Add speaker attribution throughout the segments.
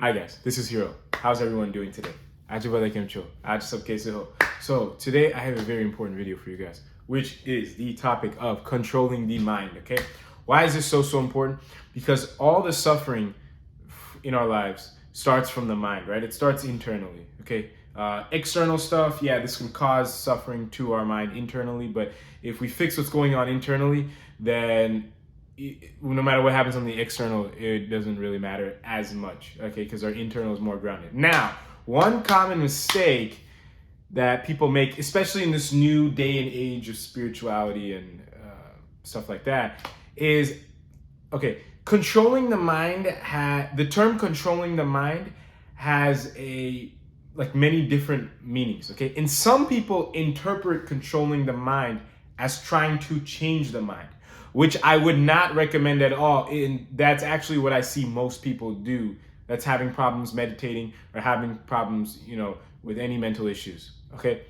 Speaker 1: Hi guys, this is Hero. How's everyone doing today? Ajibale Kemcho. So today I have a very important video for you guys, which is the topic of controlling the mind, okay? Why is this so important? Because all the suffering in our lives starts from the mind, right? It starts internally, okay? External stuff, yeah, this can cause suffering to our mind internally, but if we fix what's going on internally, then no matter what happens on the external, it doesn't really matter as much, okay? Because our internal is more grounded. Now, one common mistake that people make, especially in this new day and age of spirituality and stuff like that, is okay. Controlling the mind the term controlling the mind has a like many different meanings. Okay, and some people interpret controlling the mind as trying to change the mind, which I would not recommend at all. And that's actually what I see most people do that's having problems meditating or having problems, with any mental issues. Okay,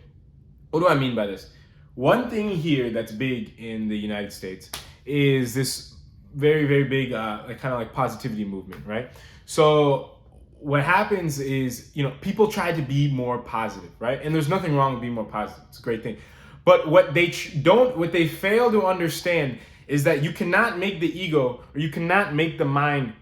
Speaker 1: what do I mean by this? One thing here that's big in the United States is this very, very big, kind of like positivity movement, right? So what happens is, people try to be more positive, right? And there's nothing wrong with being more positive. It's a great thing. But what they what they fail to understand is that you cannot make the ego or you cannot make the mind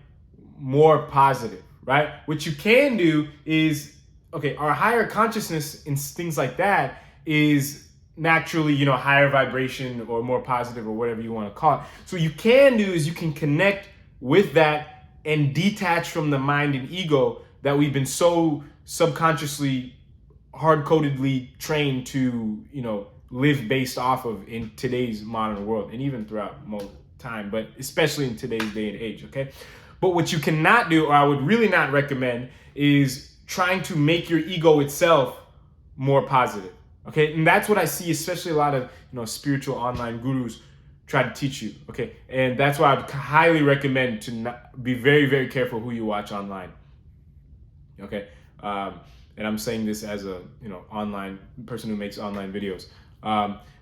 Speaker 1: more positive, right? What you can do is, okay, our higher consciousness and things like that is naturally, higher vibration or more positive or whatever you want to call it. So what you can do is you can connect with that and detach from the mind and ego that we've been so subconsciously hard-codedly trained to, live based off of in today's modern world and even throughout most time, but especially in today's day and age, okay? But what you cannot do, or I would really not recommend, is trying to make your ego itself more positive, okay? And that's what I see, especially a lot of, spiritual online gurus try to teach you, okay? And that's why I'd highly recommend to not, be very, very careful who you watch online, okay? And I'm saying this as a, online person who makes online videos.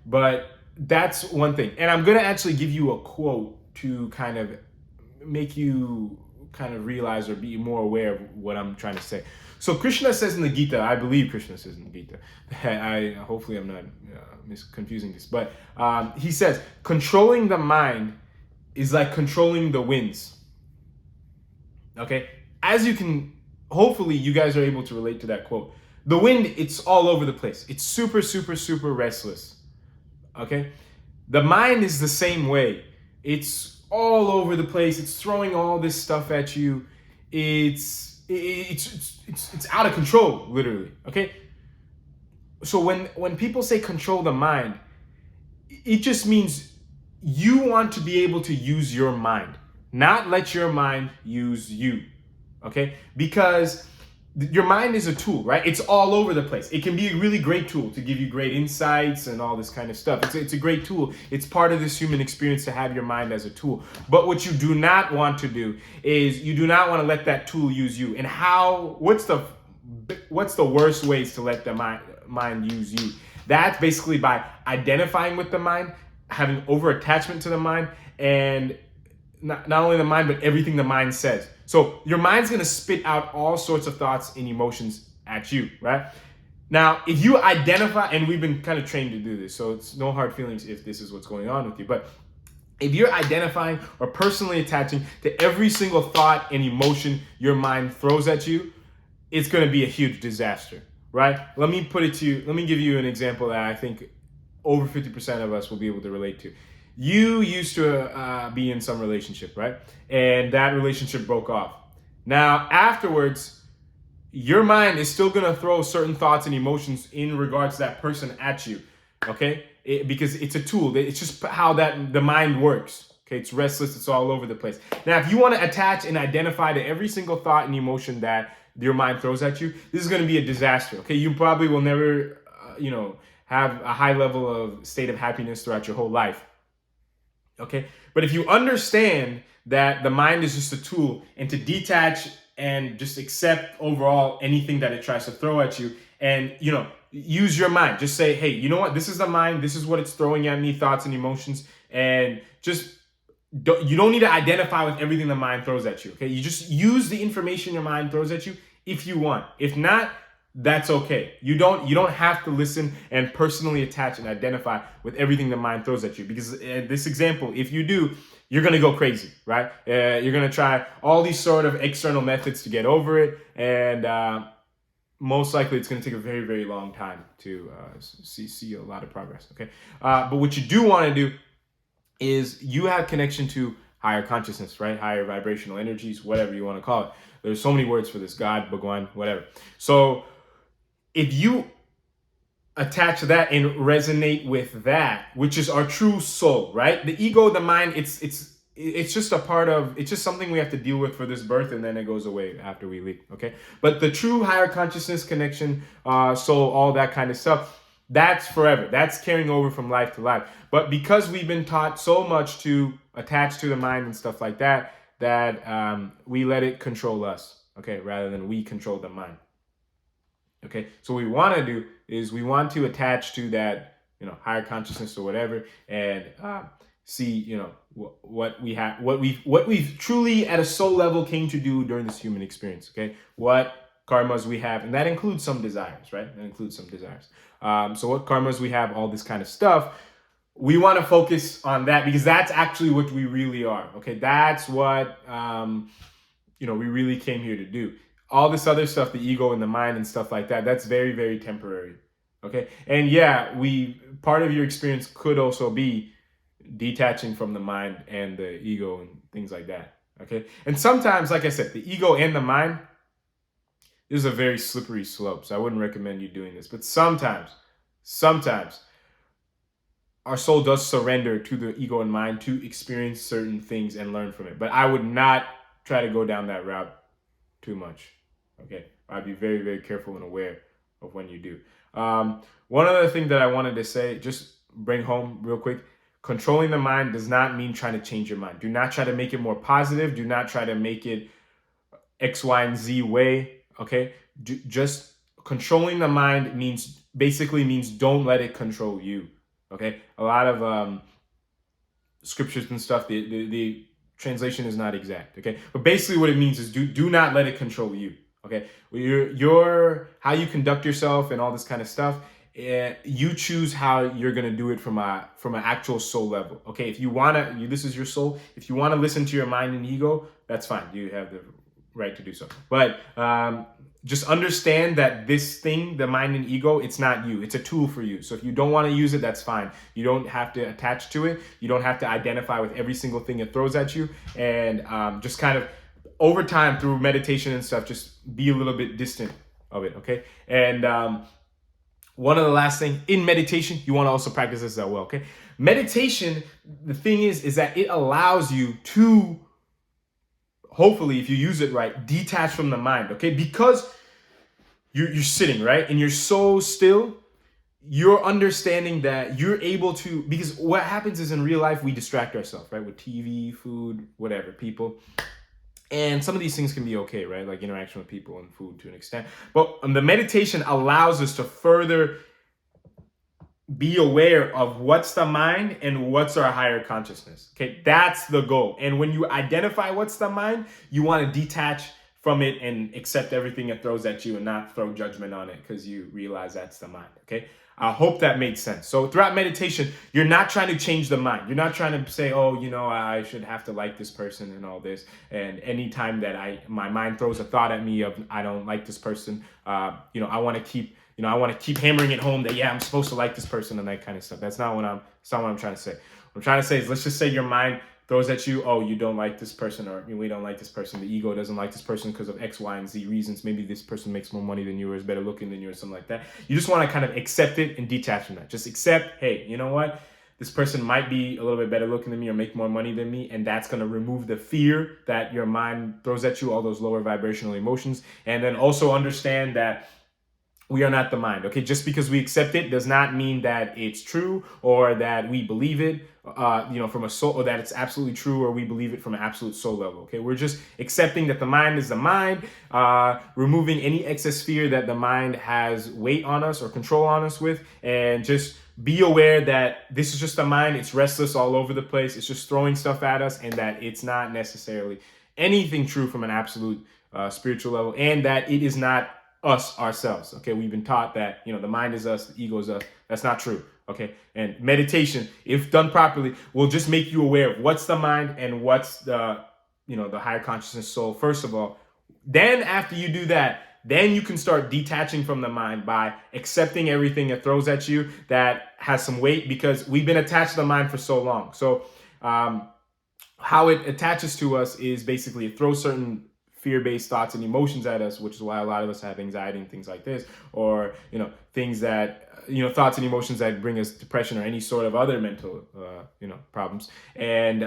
Speaker 1: But that's one thing. And I'm going to actually give you a quote to kind of make you kind of realize or be more aware of what I'm trying to say. So Krishna says in the Gita, I believe Krishna says in the Gita, hopefully I'm not confusing this, but he says, controlling the mind is like controlling the winds. Okay? As you can, hopefully you guys are able to relate to that quote. The wind, it's all over the place. It's super, super, super restless. Okay? The mind is the same way. It's all over the place. It's throwing all this stuff at you. It's out of control, literally. Okay? So when people say control the mind, it just means you want to be able to use your mind, not let your mind use you. Okay? Because your mind is a tool, right? It's all over the place. It can be a really great tool to give you great insights and all this kind of stuff. It's a great tool. It's part of this human experience to have your mind as a tool. But what you do not want to do is you do not want to let that tool use you. And what's the worst ways to let the mind use you? That's basically by identifying with the mind, having over attachment to the mind, and not only the mind, but everything the mind says. So your mind's going to spit out all sorts of thoughts and emotions at you, right? Now, if you identify, and we've been kind of trained to do this, so it's no hard feelings if this is what's going on with you, but if you're identifying or personally attaching to every single thought and emotion your mind throws at you, it's going to be a huge disaster, right? Let me give you an example that I think over 50% of us will be able to relate to. You used to be in some relationship, right? And that relationship broke off. Now, afterwards, your mind is still going to throw certain thoughts and emotions in regards to that person at you, okay? Because it's a tool. It's just how the mind works, okay? It's restless. It's all over the place. Now, if you want to attach and identify to every single thought and emotion that your mind throws at you, this is going to be a disaster, okay? You probably will never, have a high level of state of happiness throughout your whole life. Okay, but if you understand that the mind is just a tool and to detach and just accept overall anything that it tries to throw at you and, use your mind, just say, hey, you know what? This is the mind. This is what it's throwing at me, thoughts and emotions. And just you don't need to identify with everything the mind throws at you. Okay, you just use the information your mind throws at you if you want. If not, that's okay. You don't have to listen and personally attach and identify with everything the mind throws at you, because this example, if you do, you're gonna go crazy, right? You're gonna try all these sort of external methods to get over it, and most likely it's going to take a very, very long time to see a lot of progress. Okay, but what you do want to do is you have connection to higher consciousness, right? Higher vibrational energies, whatever you want to call it. There's so many words for this: God, Bhagwan, whatever. So if you attach to that and resonate with that, which is our true soul, right? The ego, the mind, it's just a part of, it's just something we have to deal with for this birth, and then it goes away after we leave. Okay, but the true higher consciousness connection, soul, all that kind of stuff, that's forever. That's carrying over from life to life. But because we've been taught so much to attach to the mind and stuff like that, that we let it control us, okay, rather than we control the mind. Okay, so what we want to do is we want to attach to that, higher consciousness or whatever, and see, what we have, what we've truly at a soul level came to do during this human experience. Okay, what karmas we have, and that includes some desires, right? That includes some desires. So what karmas we have, all this kind of stuff. We want to focus on that because that's actually what we really are. Okay, that's what we really came here to do. All this other stuff, the ego and the mind and stuff like that, that's very, very temporary. Okay, and yeah, part of your experience could also be detaching from the mind and the ego and things like that. Okay, and sometimes, like I said, the ego and the mind is a very slippery slope, so I wouldn't recommend you doing this. But sometimes our soul does surrender to the ego and mind to experience certain things and learn from it. But I would not try to go down that route too much. Okay, I'd be very, very careful and aware of when you do. One other thing that I wanted to say, just bring home real quick: controlling the mind does not mean trying to change your mind. Do not try to make it more positive. Do not try to make it X, Y, and Z way. Okay, just controlling the mind basically means don't let it control you. Okay, a lot of scriptures and stuff, the translation is not exact. Okay, but basically what it means is do not let it control you. Okay, your how you conduct yourself and all this kind of stuff. You choose how you're gonna do it from an actual soul level. Okay, if you wanna, this is your soul. If you wanna listen to your mind and ego, that's fine. You have the right to do so. But just understand that this thing, the mind and ego, it's not you. It's a tool for you. So if you don't want to use it, that's fine. You don't have to attach to it. You don't have to identify with every single thing it throws at you. And just kind of over time through meditation and stuff, just be a little bit distant of it, okay? And one of the last things in meditation, you want to also practice this as well, okay? Meditation, the thing is that it allows you to, hopefully, if you use it right, detach from the mind, okay? Because you're sitting, right? And you're so still, you're understanding that you're able to, because what happens is in real life, we distract ourselves, right? With TV, food, whatever, people. And some of these things can be okay, right? Like interaction with people and food to an extent. But the meditation allows us to further be aware of what's the mind and what's our higher consciousness. Okay, that's the goal. And when you identify what's the mind, you want to detach from it and accept everything it throws at you and not throw judgment on it because you realize that's the mind. Okay, I hope that made sense. So throughout meditation, you're not trying to change the mind. You're not trying to say, oh, I should have to like this person and all this. And anytime that my mind throws a thought at me of I don't like this person, I want to keep. I want to keep hammering it home that, yeah, I'm supposed to like this person and that kind of stuff. That's not what I'm trying to say. What I'm trying to say is, let's just say your mind throws at you, oh, you don't like this person, or we don't like this person. The ego doesn't like this person because of X, Y, and Z reasons. Maybe this person makes more money than you, or is better looking than you, or something like that. You just want to kind of accept it and detach from that. Just accept, hey, you know what? This person might be a little bit better looking than me or make more money than me, and that's going to remove the fear that your mind throws at you, all those lower vibrational emotions. And then also understand that we are not the mind, okay? Just because we accept it does not mean that it's true or that we believe it, from a soul, or that it's absolutely true or we believe it from an absolute soul level, okay? We're just accepting that the mind is the mind, removing any excess fear that the mind has weight on us or control on us with, and just be aware that this is just a mind. It's restless all over the place. It's just throwing stuff at us, and that it's not necessarily anything true from an absolute spiritual level, and that it is not us ourselves. Okay, we've been taught that, you know, the mind is us, the ego is us. That's not true. Okay, and meditation, if done properly, will just make you aware of what's the mind and what's the, you know, the higher consciousness soul, first of all. Then after you do that, then you can start detaching from the mind by accepting everything it throws at you that has some weight, because we've been attached to the mind for so long. So how it attaches to us is basically it throws certain fear-based thoughts and emotions at us, which is why a lot of us have anxiety and things like this, or, you know, things that, you know, thoughts and emotions that bring us depression or any sort of other mental, you know, problems. And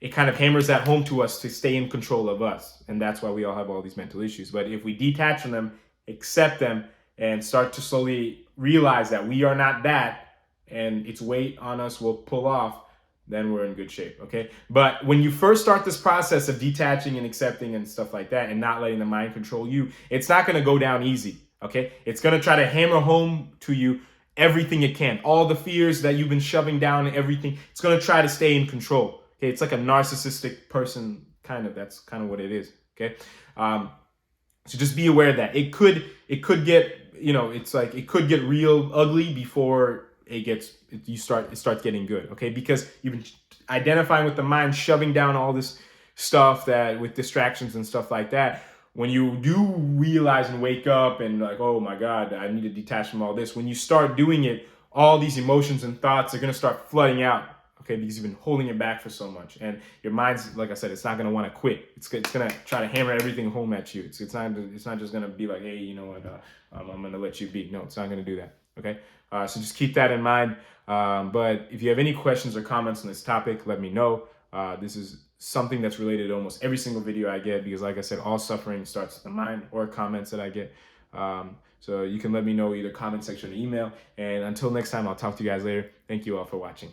Speaker 1: it kind of hammers that home to us to stay in control of us. And that's why we all have all these mental issues. But if we detach from them, accept them, and start to slowly realize that we are not that, and its weight on us will pull off, then we're in good shape. Okay. But when you first start this process of detaching and accepting and stuff like that, and not letting the mind control you, it's not going to go down easy. Okay. It's going to try to hammer home to you everything it can, all the fears that you've been shoving down, everything. It's going to try to stay in control. Okay. It's like a narcissistic person, kind of. That's kind of what it is. Okay. So just be aware that it could get, you know, it's like it could get real ugly before it starts getting good. Okay, because you've been identifying with the mind, shoving down all this stuff that with distractions and stuff like that. When you do realize and wake up and like, oh my God, I need to detach from all this. When you start doing it, all these emotions and thoughts are going to start flooding out. Okay, because you've been holding it back for so much, and your mind's, like I said, it's not going to want to quit. It's going to try to hammer everything home at you. It's not just going to be like, hey, you know what, I'm going to let you be. No, it's not going to do that. Okay, so just keep that in mind. But if you have any questions or comments on this topic, let me know. This is something that's related to almost every single video I get, because like I said, all suffering starts with the mind, or comments that I get. So you can let me know either comment section or email. And until next time, I'll talk to you guys later. Thank you all for watching.